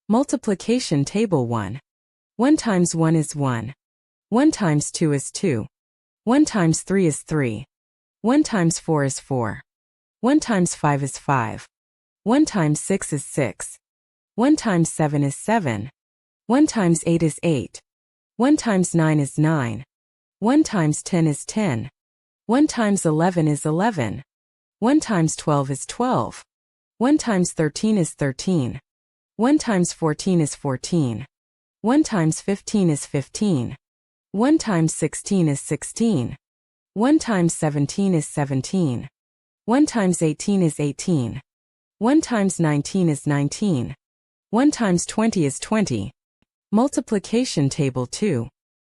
Multiplication table 1. 1 times 1 is 1. 1 times 2 is 2. 1 times 3 is 3. 1 times 4 is 4. 1 times 5 is 5. 1 times 6 is 6. 1 times 7 is 7. 1 times 8 is 8. 1 times 9 is 9. 1 times 10 is 10. 1 times 11 is 11. 1 times 12 is 12. 1 times 13 is 13. 1 times 14 is 14. 1 times 15 is 15. 1 times 16 is 16. 1 times 17 is 17. 1 times 18 is 18. 1 times 19 is 19. 1 times 20 is 20. Multiplication table 2.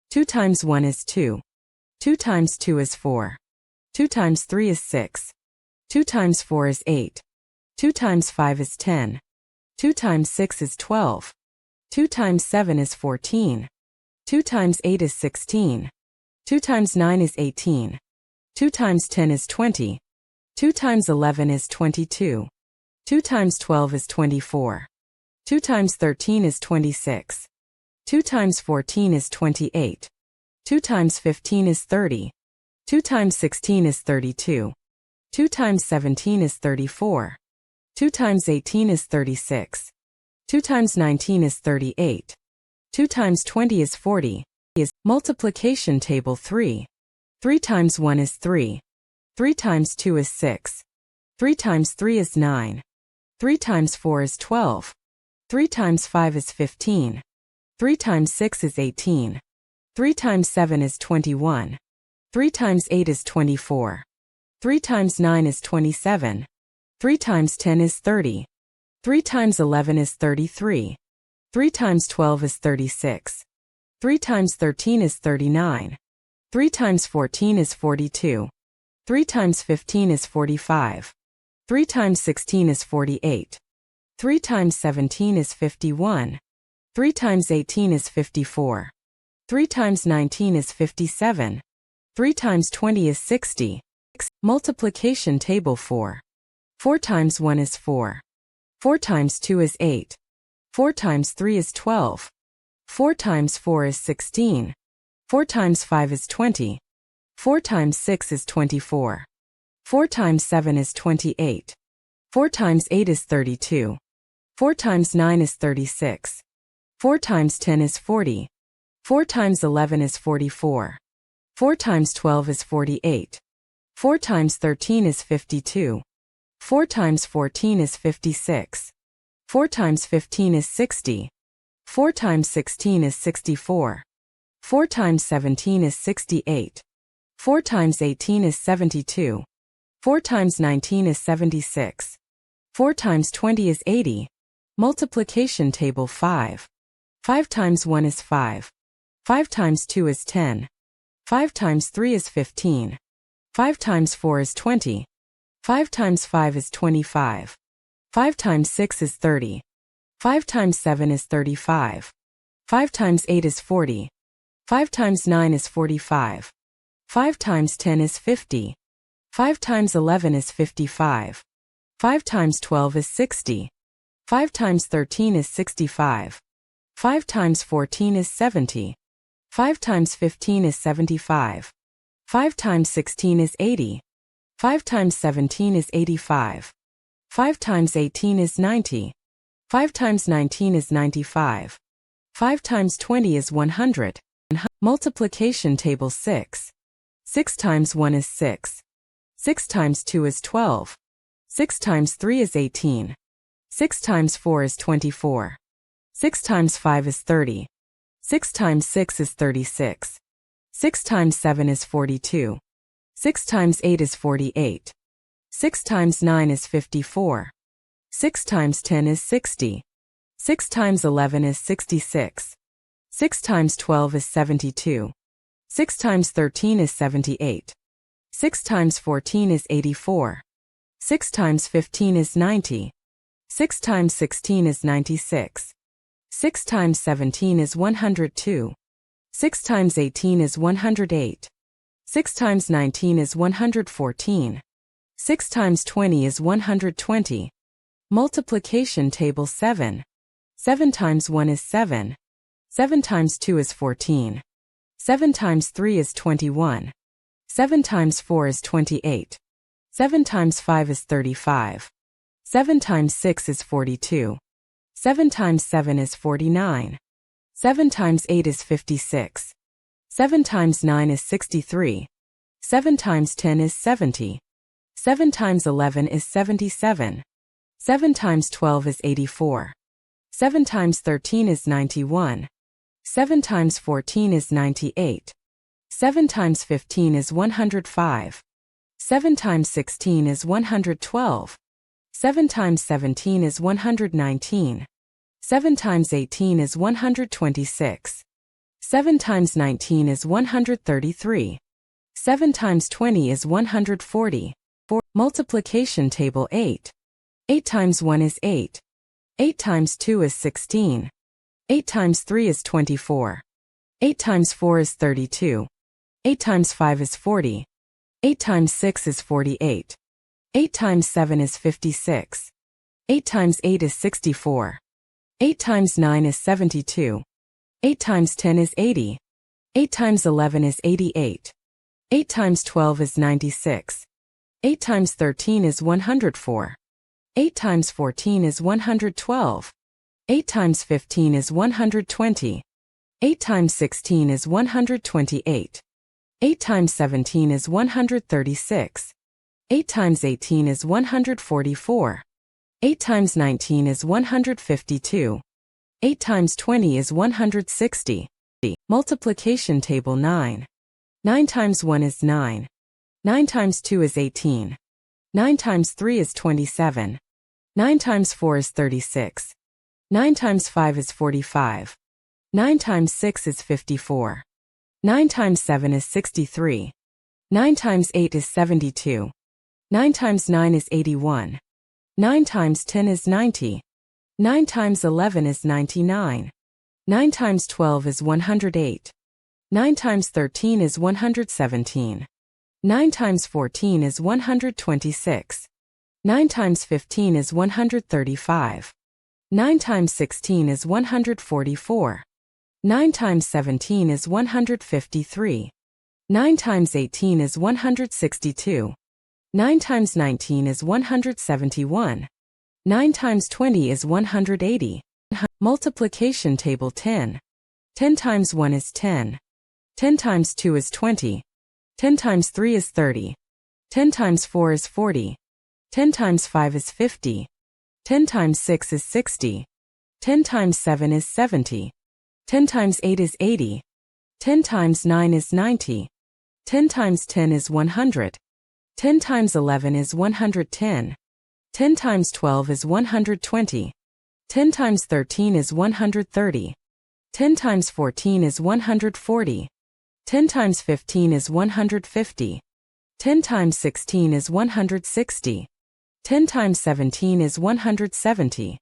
2 times 1 is 2. 2 times 2 is 4. 2 times 3 is 6. 2 times 4 is 8. 2 times 5 is 10. 2 times 6 is 12. 2 times 7 is 14. 2 times 8 is 16. 2 times 9 is 18. 2 times 10 is 20. 2 times 11 is 22. 2 times 12 is 24. 2 times 13 is 26. 2 times 14 is 28. 2 times 15 is 30. 2 times 16 is 32. 2 times 17 is 34. 2 times 18 is 36. 2 times 19 is 38. 2 times 20 is 40. Multiplication table 3. 3 times 1 is 3. 3 times 2 is 6. 3 times 3 is 9. 3 times 4 is 12. 3 times 5 is 15. 3 times 6 is 18. 3 times 7 is 21. 3 times 8 is 24. 3 times 9 is 27. 3 times 10 is 30. 3 times 11 is 33. 3 times 12 is 36. 3 times 13 is 39. 3 times 14 is 42. 3 times 15 is 45. 3 times 16 is 48. 3 times 17 is 51. 3 times 18 is 54. 3 times 19 is 57. 3 times 20 is 60. Multiplication table 4. 4 times 1 is 4. 4 times 2 is 8. 4 times 3 is 12. 4 times 4 is 16. 4 times 5 is 20. 4 times 6 is 24. 4 times 7 is 28. 4 times 8 is 32. 4 times 9 is 36. 4 times 10 is 40. 4 times 11 is 44. 4 times 12 is 48. 4 times 13 is 52. 4 times 14 is 56. 4 times 15 is 60. 4 times 16 is 64. 4 times 17 is 68. 4 times 18 is 72. 4 times 19 is 76. 4 times 20 is 80. Multiplication table 5. 5 times 1 is 5. 5 times 2 is 10. 5 times 3 is 15. 5 times 4 is 20. 5 times 5 is 25. 5 times 6 is 30. 5 times 7 is 35. 5 times 8 is 40. 5 times 9 is 45. 5 times 10 is 50. 5 times 11 is 55. 5 times 12 is 60. 5 times 13 is 65. 5 times 14 is 70. 5 times 15 is 75. 5 times 16 is 80. 5 times 17 is 85. 5 times 18 is 90. 5 times 19 is 95. 5 times 20 is 100. Multiplication table 6. 6 times 1 is 6. 6 times 2 is 12. 6 times 3 is 18. 6 times 4 is 24. 6 times 5 is 30. 6 times 6 is 36. 6 times 7 is 42. 6 times 8 is 48. 6 times 9 is 54. 6 times 10 is 60. 6 times 11 is 66. 6 times 12 is 72. 6 times 13 is 78. 6 times 14 is 84. 6 times 15 is 90. 6 times 16 is 96. 6 times 17 is 102. 6 times 18 is 108. 6 times 19 is 114. 6 times 20 is 120. Multiplication table 7. 7 times 1 is 7. 7 times 2 is 14. 7 times 3 is 21. 7 times 4 is 28. 7 times 5 is 35. 7 times 6 is 42. 7 times 7 is 49. 7 times 8 is 56. 7 times 9 is 63. 7 times 10 is 70. 7 times 11 is 77. 7 times 12 is 84. 7 times 13 is 91. 7 times 14 is 98. 7 times 15 is 105. 7 times 16 is 112. 7 times 17 is 119. 7 times 18 is 126. 7 times 19 is 133. 7 times 20 is 140. Multiplication table 8. 8 times 1 is 8. 8 times 2 is 16. 8 times 3 is 24. 8 times 4 is 32. 8 times 5 is 40. 8 times 6 is 48. 8 times 7 is 56. 8 times 8 is 64. 8 times 9 is 72. 8 times 10 is 80. 8 times 11 is 88. 8 times 12 is 96. 8 times 13 is 104. 8 times 14 is 112. 8 times 15 is 120. 8 times 16 is 128. 8 times 17 is 136. 8 times 18 is 144. 8 times 19 is 152. 8 times 20 is 160. Multiplication table 9. 9 times 1 is 9. 9 times 2 is 18. 9 times 3 is 27. 9 times 4 is 36. 9 times 5 is 45. 9 times 6 is 54. 9 times 7 is 63. 9 times 8 is 72. 9 times 9 is 81. 9 times 10 is 90. 9 times 11 is 99. 9 times 12 is 108. 9 times 13 is 117. 9 times 14 is 126. 9 times 15 is 135. 9 times 16 is 144. 9 times 17 is 153. 9 times 18 is 162. 9 times 19 is 171. 9 times 20 is 180. Multiplication table 10. 10 times 1 is 10. 10 times 2 is 20. 10 times 3 is 30. 10 times 4 is 40. 10 times 5 is 50. 10 times 6 is 60. 10 times 7 is 70. 10 times 8 is 80. 10 times 9 is 90. 10 times 10 is 100. 10 times 11 is 110. 10 times 12 is 120. 10 times 13 is 130. 10 times 14 is 140. 10 times 15 is 150. 10 times 16 is 160. 10 times 17 is 170.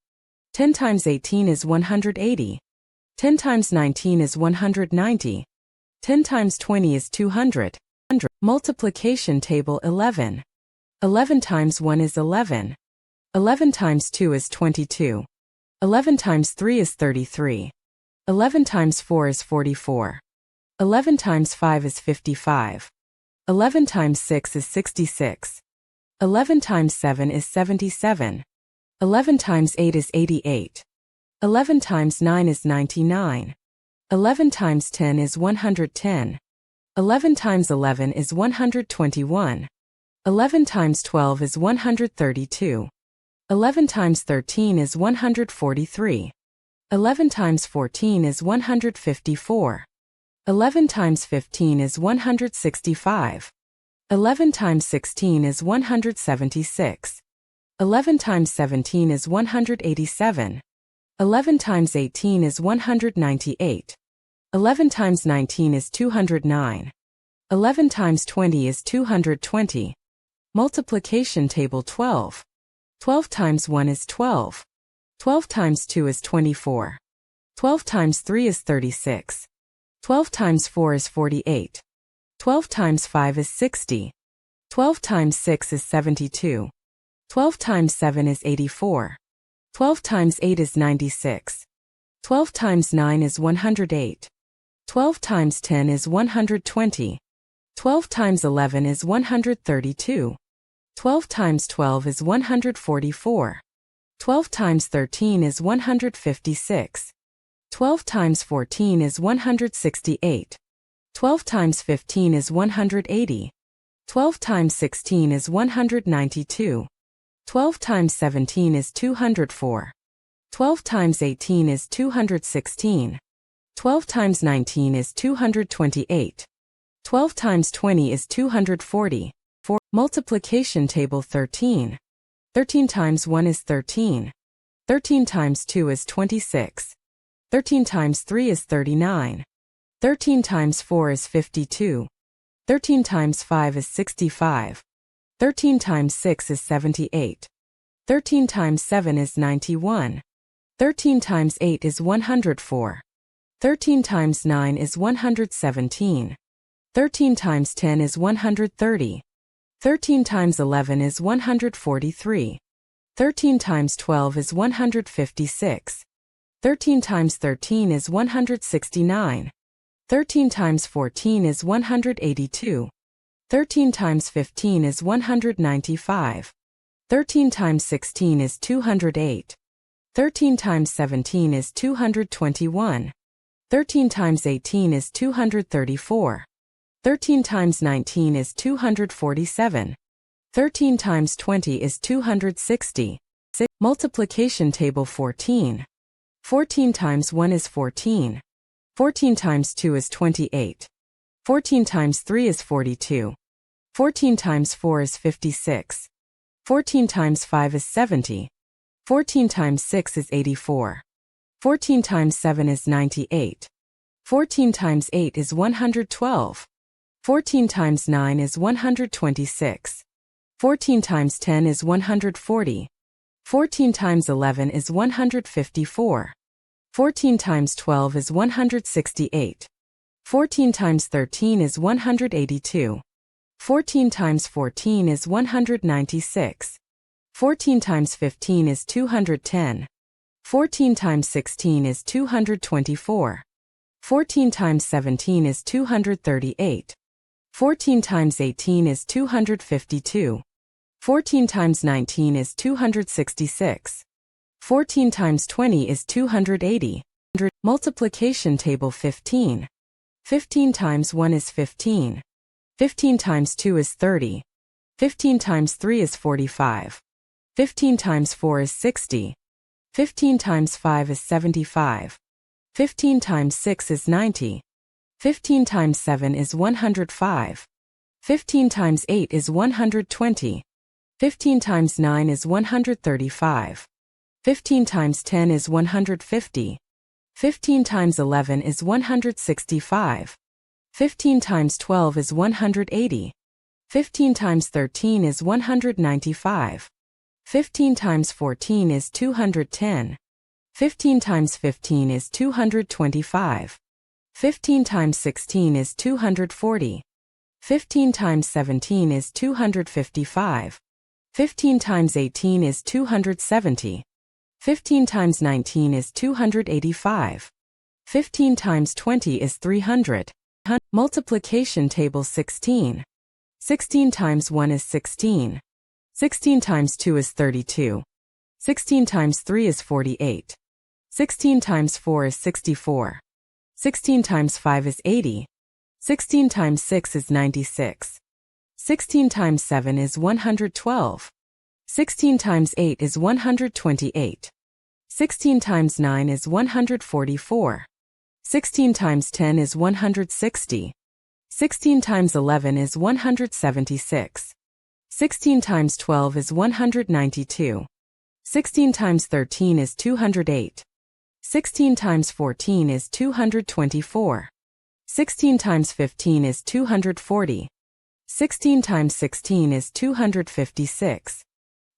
10 times 18 is 180. 10 times 19 is 190. 10 times 20 is 200. Multiplication table 11. 11 times 1 is 11. 11 times 2 is 22. 11 times 3 is 33. 11 times 4 is 44. 11 times 5 is 55. 11 times 6 is 66. 11 times 7 is 77. 11 times 8 is 88. 11 times 9 is 99. 11 times 10 is 110. 11 times 11 is 121. 11 times 12 is 132. 11 times 13 is 143. 11 times 14 is 154. 11 times 15 is 165. 11 times 16 is 176. 11 times 17 is 187. 11 times 18 is 198. 11 times 19 is 209. 11 times 20 is 220. Multiplication table 12. 12 times 1 is 12. 12 times 2 is 24. 12 times 3 is 36. 12 times 4 is 48. 12 times 5 is 60. 12 times 6 is 72. 12 times 7 is 84. 12 times 8 is 96. 12 times 9 is 108. 12 times 10 is 120. 12 times 11 is 132. 12 times 12 is 144. 12 times 13 is 156. 12 times 14 is 168. 12 times 15 is 180. 12 times 16 is 192. 12 times 17 is 204. 12 times 18 is 216. 12 times 19 is 228. 12 times 20 is 240. Multiplication table 13. 13 times 1 is 13. 13 times 2 is 26. 13 times 3 is 39. 13 times 4 is 52. 13 times 5 is 65. 13 times 6 is 78. 13 times 7 is 91. 13 times 8 is 104. 13 times 9 is 117. 13 times 10 is 130. 13 times 11 is 143. 13 times 12 is 156. 13 times 13 is 169. 13 times 14 is 182. 13 times 15 is 195. 13 times 16 is 208. 13 times 17 is 221. 13 times 18 is 234. 13 times 19 is 247. 13 times 20 is 260. Multiplication table 14. 14 times 1 is 14. 14 times 2 is 28. 14 times 3 is 42. 14 times 4 is 56. 14 times 5 is 70. 14 times 6 is 84. 14 times 7 is 98. 14 times 8 is 112. 14 times 9 is 126. 14 times 10 is 140. 14 times 11 is 154. 14 times 12 is 168. 14 times 13 is 182. 14 times 14 is 196. 14 times 15 is 210. 14 times 16 is 224. 14 times 17 is 238. 14 times 18 is 252. 14 times 19 is 266. 14 times 20 is 280. Multiplication table 15. 15 times 1 is 15. 15 times 2 is 30. 15 times 3 is 45. 15 times 4 is 60. 15 times 5 is 75. 15 times 6 is 90. 15 times 7 is 105. 15 times 8 is 120. 15 times 9 is 135. 15 times 10 is 150. 15 times 11 is 165. 15 times 12 is 180. 15 times 13 is 195. 15 times 14 is 210. 15 times 15 is 225. 15 times 16 is 240. 15 times 17 is 255. 15 times 18 is 270. 15 times 19 is 285. 15 times 20 is 300. Multiplication table 16. 16 times 1 is 16. 16 times 2 is 32. 16 times 3 is 48. 16 times 4 is 64. 16 times 5 is 80. 16 times 6 is 96. 16 times 7 is 112. 16 times 8 is 128. 16 times 9 is 144. 16 times 10 is 160. 16 times 11 is 176. 16 times 12 is 192. 16 times 13 is 208. 16 times 14 is 224. 16 times 15 is 240. 16 times 16 is 256.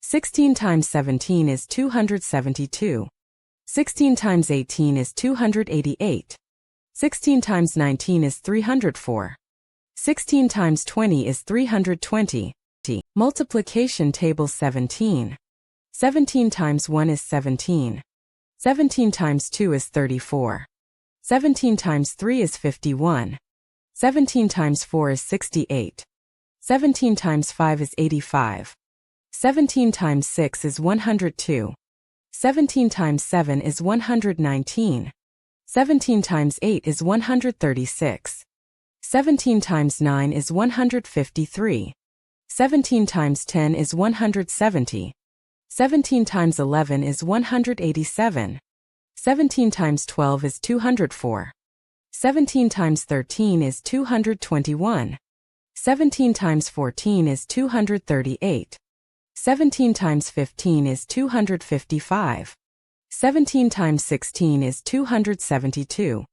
16 times 17 is 272. 16 times 18 is 288. 16 times 19 is 304. 16 times 20 is 320. Multiplication table 17. 17 times 1 is 17. 17 times 2 is 34. 17 times 3 is 51. 17 times 4 is 68. 17 times 5 is 85. 17 times 6 is 102. 17 times 7 is 119. 17 times 8 is 136. 17 times 9 is 153. 17 times 10 is 170. 17 times 11 is 187. 17 times 12 is 204. 17 times 13 is 221. 17 times 14 is 238. 17 times 15 is 255. 17 times 16 is 272.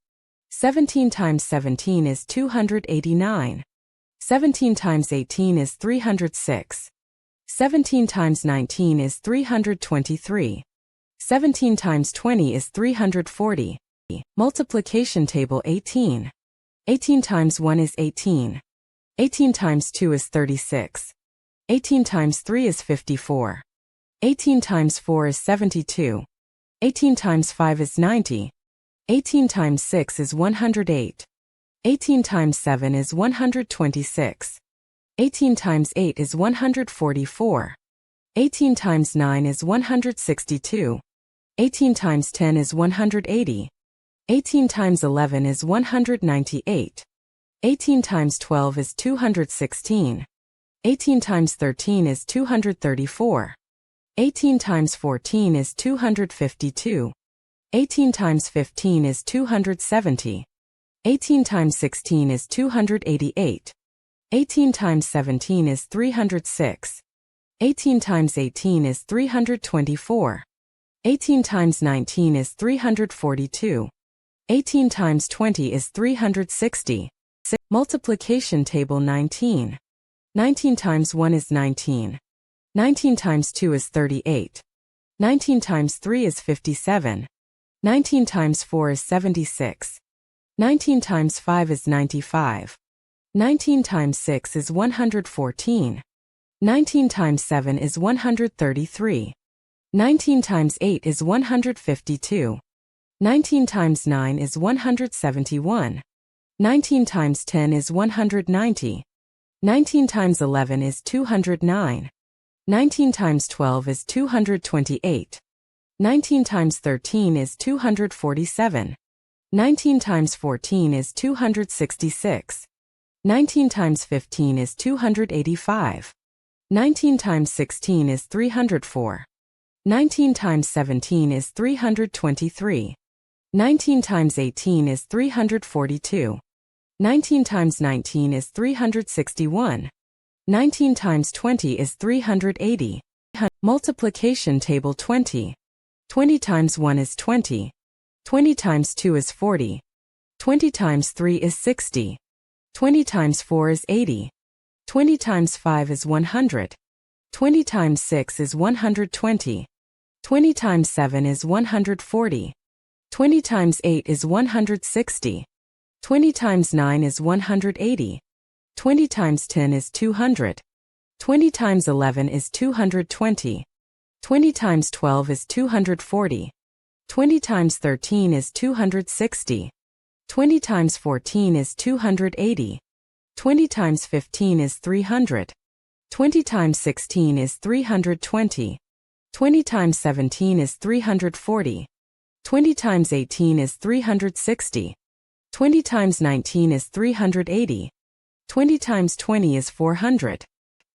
17 times 17 is 289. 17 times 18 is 306. 17 times 19 is 323. 17 times 20 is 340. Multiplication table 18. 18 times 1 is 18. 18 times 2 is 36. 18 times 3 is 54. 18 times 4 is 72. 18 times 5 is 90. 18 times 6 is 108. 18 times 7 is 126. 18 times 8 is 144. 18 times 9 is 162. 18 times 10 is 180. 18 times 11 is 198. 18 times 12 is 216. 18 times 13 is 234. 18 times 14 is 252. 18 times 15 is 270. 18 times 16 is 288. 18 times 17 is 306. 18 times 18 is 324. 18 times 19 is 342. 18 times 20 is 360. Multiplication table 19. 19 times 1 is 19. 19 times 2 is 38. 19 times 3 is 57. 19 times 4 is 76. 19 times 5 is 95. 19 times 6 is 114. 19 times 7 is 133. 19 times 8 is 152. 19 times 9 is 171. 19 times 10 is 190. 19 times 11 is 209. 19 times 12 is 228. 19 times 13 is 247. 19 times 14 is 266. 19 times 15 is 285. 19 times 16 is 304. 19 times 17 is 323. 19 times 18 is 342. 19 times 19 is 361. 19 times 20 is 380. Multiplication table 20. 20 times 1 is 20. 20 times 2 is 40. 20 times 3 is 60. 20 times 4 is 80. 20 times 5 is 100. 20 times 6 is 120. 20 times 7 is 140. 20 times 8 is 160. 20 times 9 is 180. 20 times 10 is 200. 20 times 11 is 220. 20 times 12 is 240. 20 times 13 is 260. 20 times 14 is 280. 20 times 15 is 300. 20 times 16 is 320. 20 times 17 is 340. 20 times 18 is 360. 20 times 19 is 380. 20 times 20 is 400.